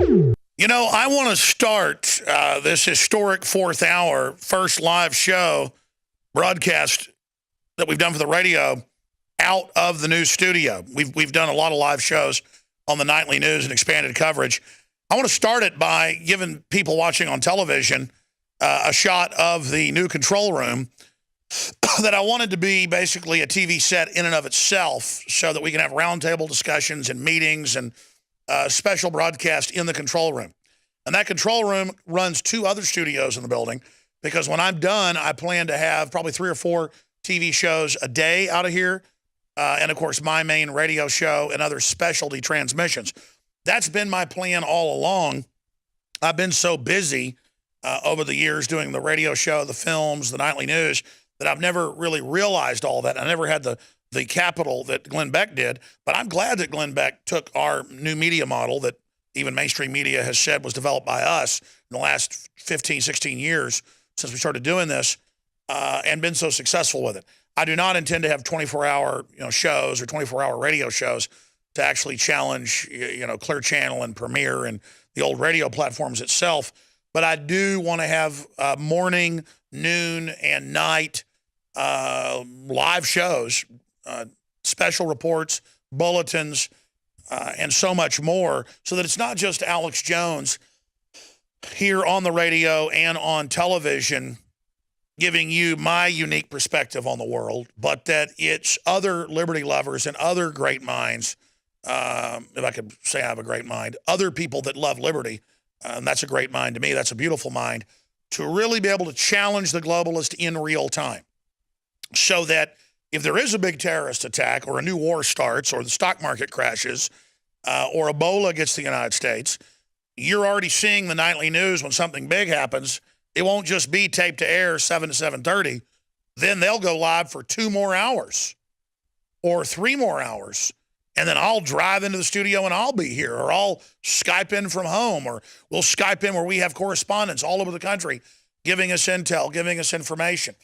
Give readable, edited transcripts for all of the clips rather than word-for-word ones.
You know, I want to start this historic fourth hour, first live show broadcast that we've done for the radio out of the news studio. We've done a lot of live shows on the nightly news and expanded coverage. I want to start it by giving people watching on television a shot of the new control room that I wanted to be basically a TV set in and of itself so that we can have roundtable discussions and meetings and special broadcast in the control room. And that control room runs two other studios in the building because when I'm done, I plan to have probably 3 or 4 TV shows a day out of here. And, of course, my main radio show and other specialty transmissions. That's been my plan all along. I've been so busy over the years doing the radio show, the films, the nightly news, that I've never really realized all that. I never had the capital that Glenn Beck did. But I'm glad that Glenn Beck took our new media model that even mainstream media has said was developed by us in the last 15, 16 years since we started doing this and been so successful with it. I do not intend to have 24-hour shows or 24-hour radio shows to actually challenge Clear Channel and Premiere and the old radio platforms itself. But I do want to have morning, noon, and night live shows, special reports, bulletins, and so much more, so that it's not just Alex Jones here on the radio and on television giving you my unique perspective on the world, but that it's other liberty lovers and other great minds, if I could say I have a great mind, other people that love liberty, and that's a great mind to me, that's a beautiful mind, to really be able to challenge the globalist in real time, so that if there is a big terrorist attack or a new war starts or the stock market crashes or Ebola gets to the United States, you're already seeing the nightly news when something big happens. It won't just be taped to air 7 to 7:30. Then they'll go live for 2 more hours or 3 more hours. And then I'll drive into the studio and I'll be here, or I'll Skype in from home, or we'll Skype in where we have correspondents all over the country giving us intel, giving us information.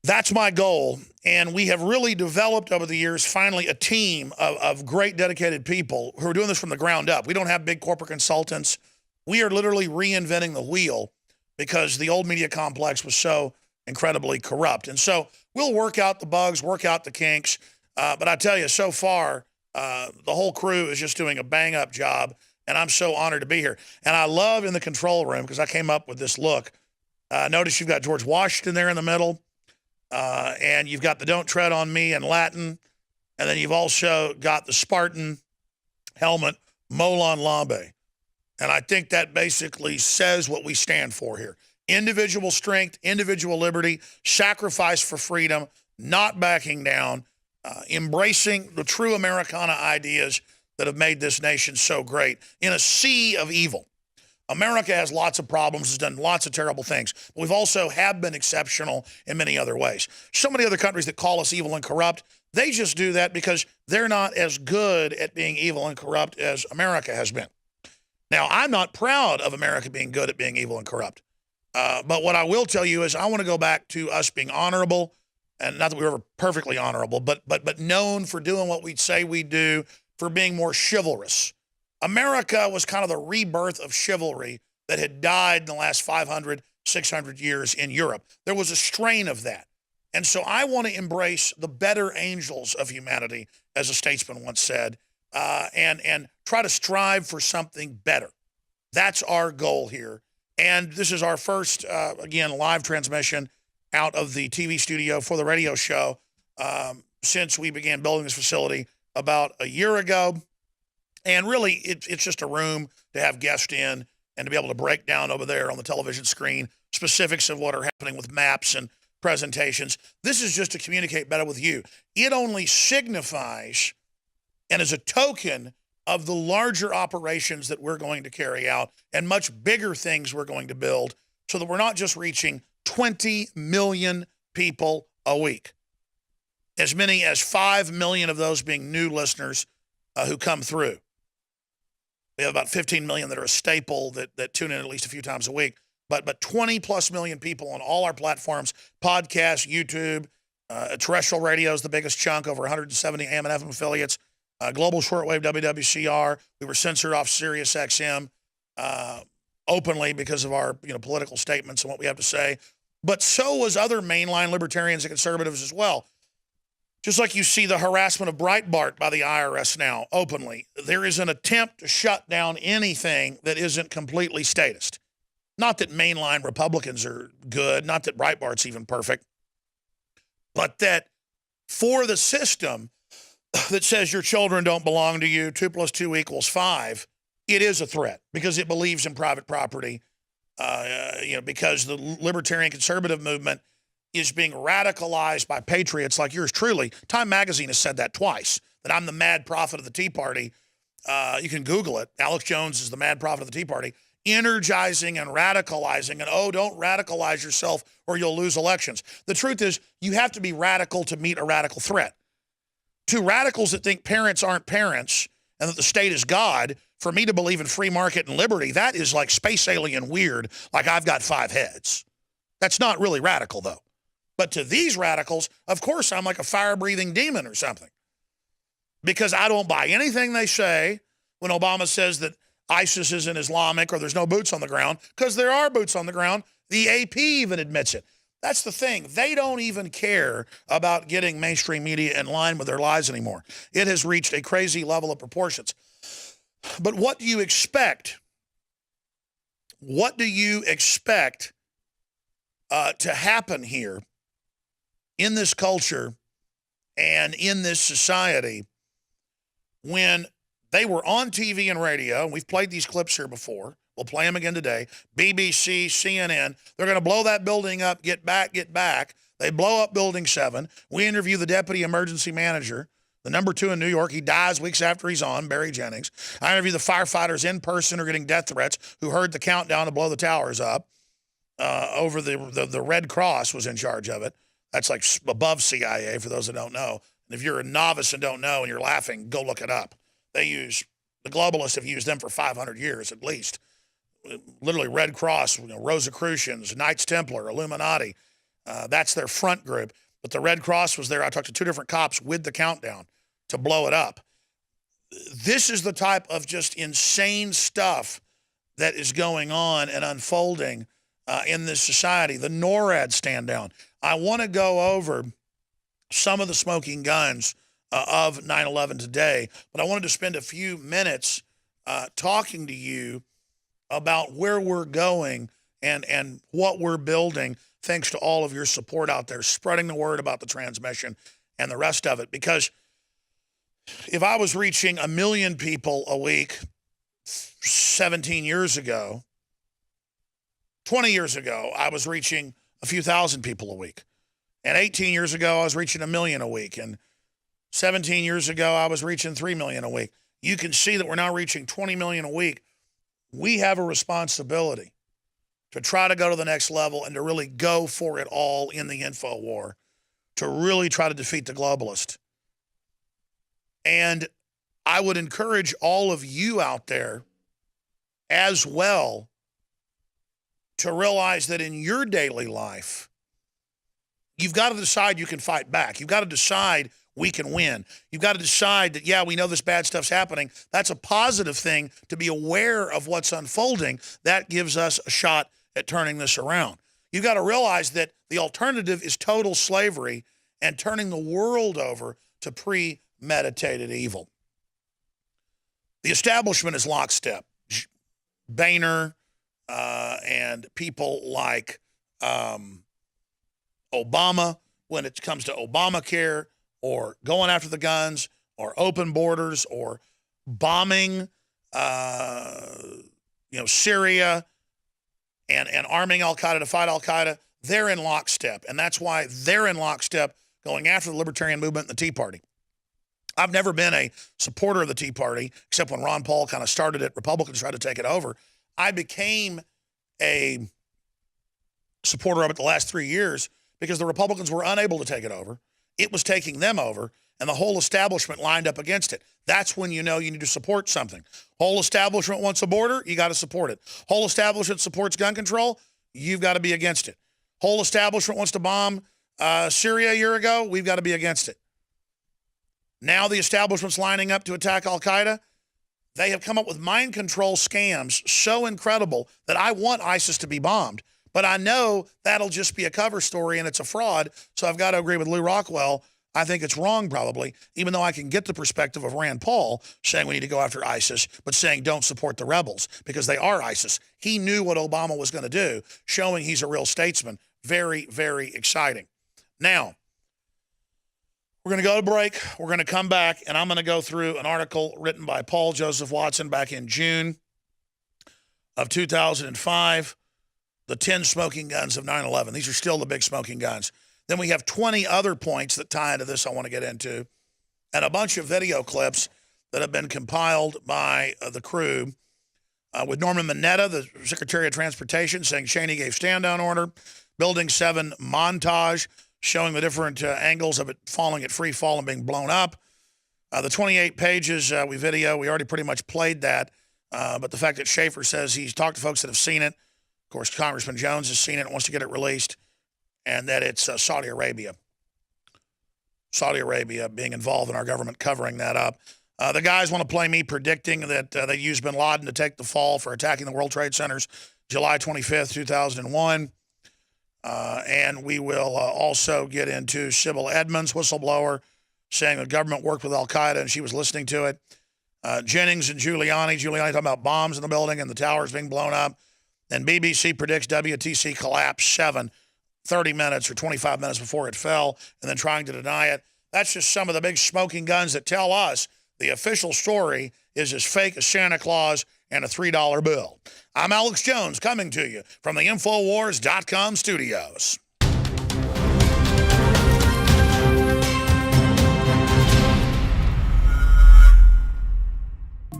That's my goal, and we have really developed over the years, finally, a team of great, dedicated people who are doing this from the ground up. We don't have big corporate consultants. We are literally reinventing the wheel because the old media complex was so incredibly corrupt. And so we'll work out the bugs, work out the kinks, but I tell you, so far, the whole crew is just doing a bang-up job, and I'm so honored to be here. And I love in the control room, because I came up with this look, notice you've got George Washington there in the middle, and you've got the "Don't Tread on Me" in Latin. And then you've also got the Spartan helmet, Molon Labe. And I think that basically says what we stand for here. Individual strength, individual liberty, sacrifice for freedom, not backing down, embracing the true Americana ideas that have made this nation so great in a sea of evil. America has lots of problems, has done lots of terrible things. But we've also have been exceptional in many other ways. So many other countries that call us evil and corrupt, they just do that because they're not as good at being evil and corrupt as America has been. Now, I'm not proud of America being good at being evil and corrupt. But what I will tell you is I want to go back to us being honorable, and not that we were ever perfectly honorable, but known for doing what we say we do, for being more chivalrous. America was kind of the rebirth of chivalry that had died in the last 500, 600 years in Europe. There was a strain of that. And so I want to embrace the better angels of humanity, as a statesman once said, and try to strive for something better. That's our goal here. And this is our first, again, live transmission out of the TV studio for the radio show since we began building this facility about a year ago. And really, it's just a room to have guests in and to be able to break down over there on the television screen specifics of what are happening with maps and presentations. This is just to communicate better with you. It only signifies and is a token of the larger operations that we're going to carry out and much bigger things we're going to build, so that we're not just reaching 20 million people a week, as many as 5 million of those being new listeners who come through. We have about 15 million that are a staple that tune in at least a few times a week, but 20 plus million people on all our platforms, podcasts, YouTube, terrestrial radio is the biggest chunk, over 170 AM and FM affiliates, Global Shortwave WWCR. We were censored off Sirius XM openly because of our political statements and what we have to say. But so was other mainline libertarians and conservatives as well. Just like you see the harassment of Breitbart by the IRS now openly, there is an attempt to shut down anything that isn't completely statist. Not that mainline Republicans are good, not that Breitbart's even perfect, but that for the system that says your children don't belong to you, 2 + 2 = 5, it is a threat because it believes in private property, because the libertarian conservative movement is being radicalized by patriots like yours truly. Time Magazine has said that twice, that I'm the mad prophet of the Tea Party. You can Google it. Alex Jones is the mad prophet of the Tea Party, energizing and radicalizing. And, don't radicalize yourself or you'll lose elections. The truth is, you have to be radical to meet a radical threat. To radicals that think parents aren't parents and that the state is God, for me to believe in free market and liberty, that is like space alien weird, like I've got 5 heads. That's not really radical, though. But to these radicals, of course, I'm like a fire-breathing demon or something. Because I don't buy anything they say when Obama says that ISIS isn't Islamic or there's no boots on the ground, because there are boots on the ground. The AP even admits it. That's the thing. They don't even care about getting mainstream media in line with their lies anymore. It has reached a crazy level of proportions. But what do you expect? What do you expect to happen here in this culture and in this society when they were on TV and radio? And we've played these clips here before. We'll play them again today. BBC, CNN, they're going to blow that building up, get back. They blow up Building 7. We interview the deputy emergency manager, the number 2 in New York. He dies weeks after he's on, Barry Jennings. I interview the firefighters in person who are getting death threats who heard the countdown to blow the towers up. Over the Red Cross was in charge of it. That's like above CIA for those that don't know. And if you're a novice and don't know and you're laughing, go look it up. The globalists have used them for 500 years at least. Literally Red Cross, Rosicrucians, Knights Templar, Illuminati. That's their front group. But the Red Cross was there. I talked to 2 different cops with the countdown to blow it up. This is the type of just insane stuff that is going on and unfolding in this society. The NORAD stand down. I want to go over some of the smoking guns of 9/11 today, but I wanted to spend a few minutes talking to you about where we're going and what we're building, thanks to all of your support out there, spreading the word about the transmission and the rest of it. Because if I was reaching 1 million people a week 17 years ago, 20 years ago, I was reaching a few thousand people a week. And 18 years ago, I was reaching 1 million a week. And 17 years ago, I was reaching 3 million a week. You can see that we're now reaching 20 million a week. We have a responsibility to try to go to the next level and to really go for it all in the info war, to really try to defeat the globalist. And I would encourage all of you out there as well to realize that in your daily life, you've got to decide you can fight back. You've got to decide we can win. You've got to decide that, yeah, we know this bad stuff's happening. That's a positive thing to be aware of what's unfolding. That gives us a shot at turning this around. You've got to realize that the alternative is total slavery and turning the world over to premeditated evil. The establishment is lockstep. Boehner and people like Obama, when it comes to Obamacare or going after the guns or open borders or bombing, Syria and arming al-Qaeda to fight al-Qaeda, they're in lockstep. And that's why they're in lockstep going after the libertarian movement and the Tea Party. I've never been a supporter of the Tea Party, except when Ron Paul kind of started it. Republicans tried to take it over. I became a supporter of it the last 3 years because the Republicans were unable to take it over. It was taking them over, and the whole establishment lined up against it. That's when you know you need to support something. Whole establishment wants a border, you got to support it. Whole establishment supports gun control, you've got to be against it. Whole establishment wants to bomb Syria a year ago, we've got to be against it. Now the establishment's lining up to attack al-Qaeda. They have come up with mind control scams so incredible that I want ISIS to be bombed. But I know that'll just be a cover story and it's a fraud. So I've got to agree with Lew Rockwell. I think it's wrong probably, even though I can get the perspective of Rand Paul saying we need to go after ISIS, but saying don't support the rebels because they are ISIS. He knew what Obama was going to do, showing he's a real statesman. Very, very exciting. Now, we're going to go to break. We're going to come back, and I'm going to go through an article written by Paul Joseph Watson back in June of 2005, the 10 smoking guns of 9/11. These are still the big smoking guns. Then we have 20 other points that tie into this I want to get into, and a bunch of video clips that have been compiled by the crew with Norman Mineta, the Secretary of Transportation, saying Cheney gave stand-down order, Building 7 montage, showing the different angles of it falling at free fall and being blown up. The 28 pages we already pretty much played that. But the fact that Schaefer says he's talked to folks that have seen it, of course, Congressman Jones has seen it and wants to get it released, and that it's Saudi Arabia. Saudi Arabia being involved in our government covering that up. The guys want to play me predicting that they used bin Laden to take the fall for attacking the World Trade Centers July 25th, 2001. And we will also get into Sybil Edmonds, whistleblower, saying the government worked with al-Qaeda and she was listening to it. Jennings and Giuliani talking about bombs in the building and the towers being blown up. And BBC predicts WTC collapse 30 minutes or 25 minutes before it fell, and then trying to deny it. That's just some of the big smoking guns that tell us the official story is as fake as Santa Claus and a $3 bill. I'm Alex Jones coming to you from the Infowars.com studios.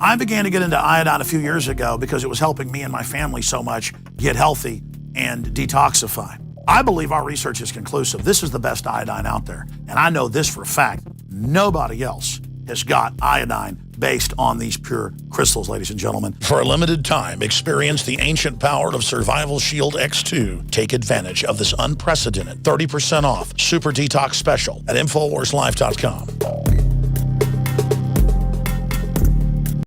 I began to get into iodine a few years ago because it was helping me and my family so much get healthy and detoxify. I believe our research is conclusive. This is the best iodine out there. And I know this for a fact. Nobody else has got iodine based on these pure crystals, ladies and gentlemen. For a limited time, experience the ancient power of Survival Shield X2. Take advantage of this unprecedented 30% off Super Detox Special at InfoWarsLife.com.